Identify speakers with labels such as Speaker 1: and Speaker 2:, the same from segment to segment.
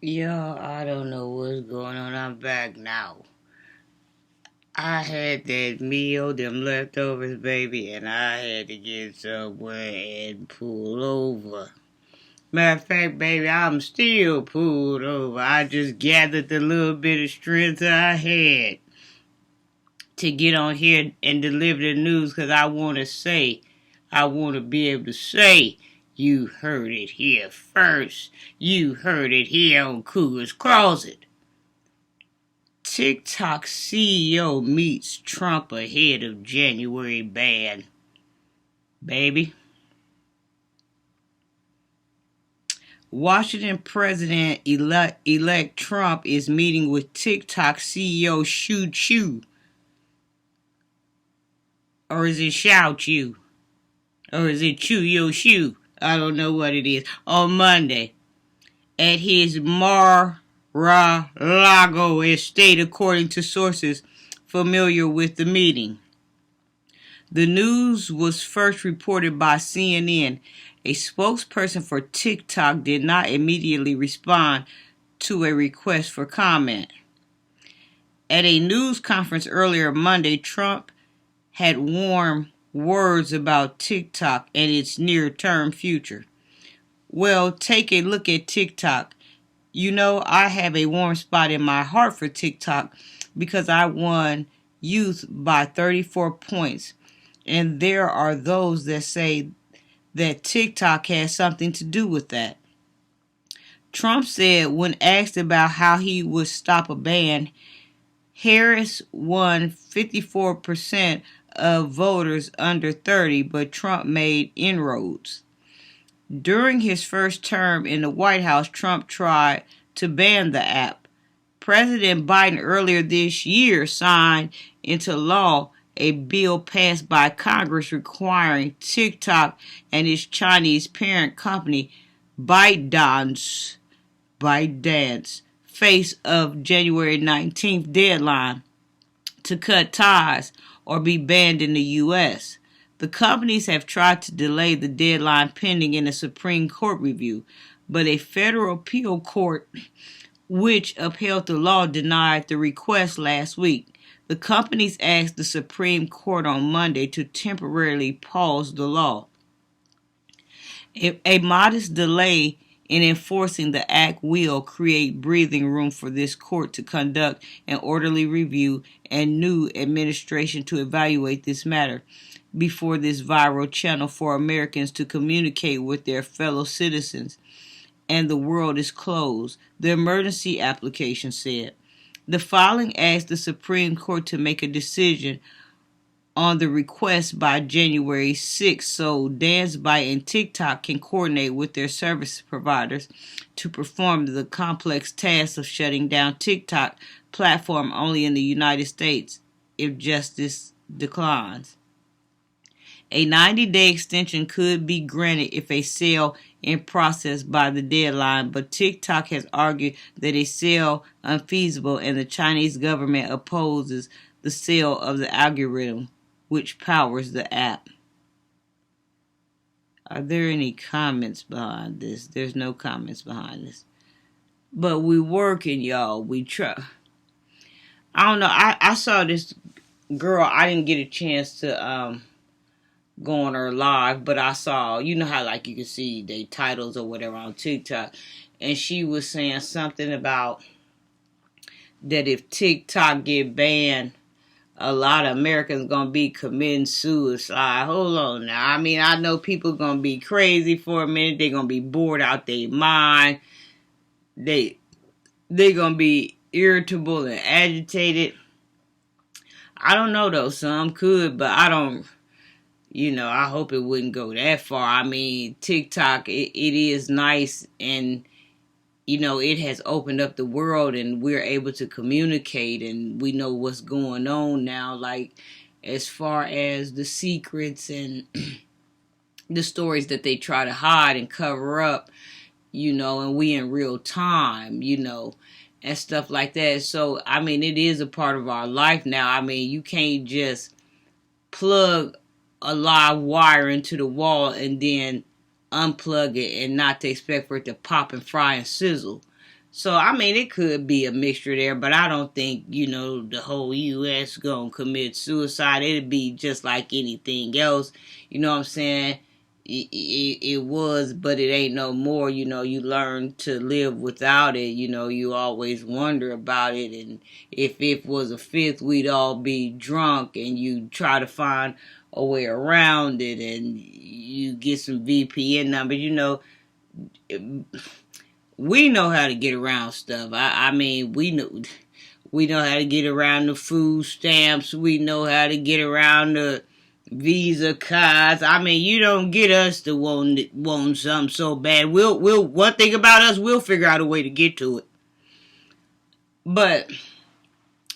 Speaker 1: Yo, I don't know what's going on. I'm back now. I had that meal, them leftovers, baby, and I had to get somewhere and pull over. Matter of fact, baby, I'm still pulled over. I just gathered the little bit of strength I had to get on here and deliver the news because I want to be able to say, you heard it here first. You heard it here on Cougar's Closet. TikTok CEO meets Trump ahead of January ban. Baby. Washington President elect Trump is meeting with TikTok CEO Shu Chu. Or is it Xiao Chu? Or is it Chu Yo Shu? I don't know what it is. On Monday at his Mar-a-Lago estate, according to sources familiar with the meeting. The news was first reported by CNN. A spokesperson for TikTok did not immediately respond to a request for comment. At a news conference earlier Monday, Trump had warm words about TikTok and its near-term future. Well, take a look at TikTok. You know, I have a warm spot in my heart for TikTok because I won youth by 34 points. And there are those that say that TikTok has something to do with that. Trump said when asked about how he would stop a ban, Harris won 54% of voters under 30, but Trump made inroads. During his first term in the White House, Trump tried to ban the app. President Biden earlier this year signed into law a bill passed by Congress requiring TikTok and its Chinese parent company ByteDance face of January 19th deadline to cut ties or be banned in the U.S. The companies have tried to delay the deadline pending in a Supreme Court review, but a federal appeal court which upheld the law denied the request last week. The companies asked the Supreme Court on Monday to temporarily pause the law. A modest delay in enforcing the act will create breathing room for this court to conduct an orderly review and new administration to evaluate this matter before this viral channel for Americans to communicate with their fellow citizens and the world is closed, the emergency application said. The filing asked the Supreme Court to make a decision on the request by January 6 so DanceByte and TikTok can coordinate with their service providers to perform the complex task of shutting down TikTok platform only in the United States if justice declines. A 90-day extension could be granted if a sale in process by the deadline, but TikTok has argued that a sale unfeasible and the Chinese government opposes the sale of the algorithm which powers the app. Are there any comments behind this? There's no comments behind this. But we working, y'all. We try. I don't know. I saw this girl. I didn't get a chance to go on her live, but I saw, you know how like you can see the titles or whatever on TikTok, and she was saying something about that if TikTok get banned, a lot of Americans gonna be committing suicide. Hold on now. I mean, I know people gonna be crazy for a minute. They're gonna be bored out their mind. They gonna be irritable and agitated. I don't know though. Some could, but I don't. I hope it wouldn't go that far. I mean, TikTok, it is nice and, it has opened up the world and we're able to communicate and we know what's going on now, like as far as the secrets and the stories that they try to hide and cover up, and we in real time, and stuff like that. So, I mean, it is a part of our life now. I mean, you can't just plug a live wire into the wall and then unplug it and not to expect for it to pop and fry and sizzle. So, I mean, it could be a mixture there, but I don't think, the whole U.S. gonna commit suicide. It'd be just like anything else. You know what I'm saying? It was, but it ain't no more. You learn to live without it. You always wonder about it. And if it was a fifth, we'd all be drunk, and you try to find a way around it, and you get some VPN numbers. We know how to get around stuff. I mean, we know how to get around the food stamps. We know how to get around the Visa cards. I mean, you don't get us to want something so bad. We'll one thing about us, we'll figure out a way to get to it. But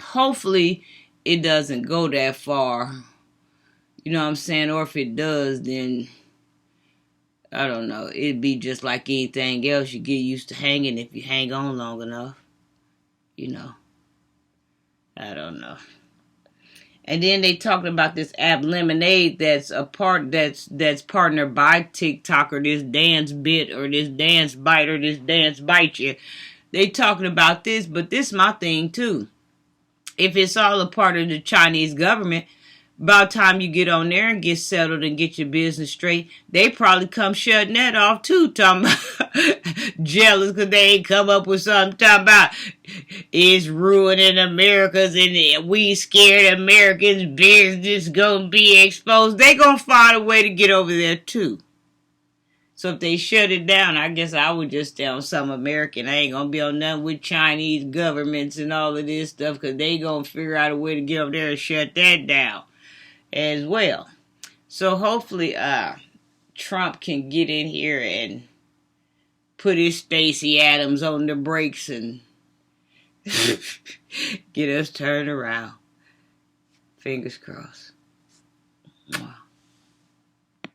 Speaker 1: hopefully it doesn't go that far. You know what I'm saying? Or if it does, then I don't know. It'd be just like anything else. You get used to hanging if you hang on long enough. I don't know. And then they talking about this app Lemonade that's partnered by TikTok or this Dance Bit or this Dance Bite or this Dance Bite You. They talking about this, but this is my thing too. If it's all a part of the Chinese government, about time you get on there and get settled and get your business straight, they probably come shutting that off too, talking about jealous because they ain't come up with something talking about it's ruining America's and we scared Americans' business gonna be exposed. They gonna find a way to get over there too. So if they shut it down, I guess I would just stay on some American. I ain't gonna be on nothing with Chinese governments and all of this stuff because they gonna figure out a way to get over there and shut that down as well. So hopefully Trump can get in here and put his Stacey Adams on the brakes and get us turned around. Fingers crossed. Mwah.